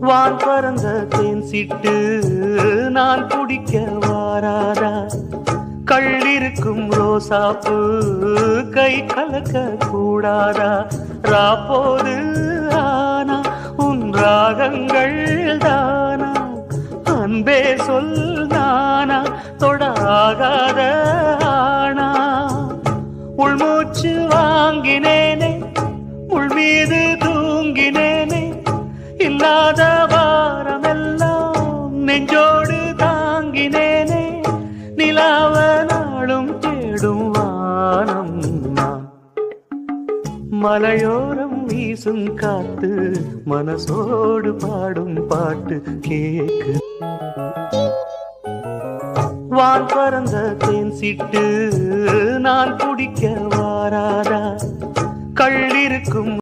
வான் பறந்த தேன் சிட்டு நான் குடிக்க வாராதா, கள்ளிருக்கும் ரோசாப்பு கை கலக்க கூடாதா, ராப்போது ஆனா உன் ராகங்கள் தானா, அன்பே சொல் நானா தொடாகாத ஆனா, உள்மூச்சு வாங்கினேனே உள் மீது தூங்கினேனே, இல்லாத வாரமெல்லாம் நெஞ்சோடு தாங்கினேனே, நிலாவ நாளும் தேடும் வானம் நான், மலையோரம் வீசும் காத்து மனசோடு பாடும் பாட்டு கேக்கு. வான் பறந்த தேன் சிட்டு நான் குடிக்க வாராதா, கள்ளிருக்கும்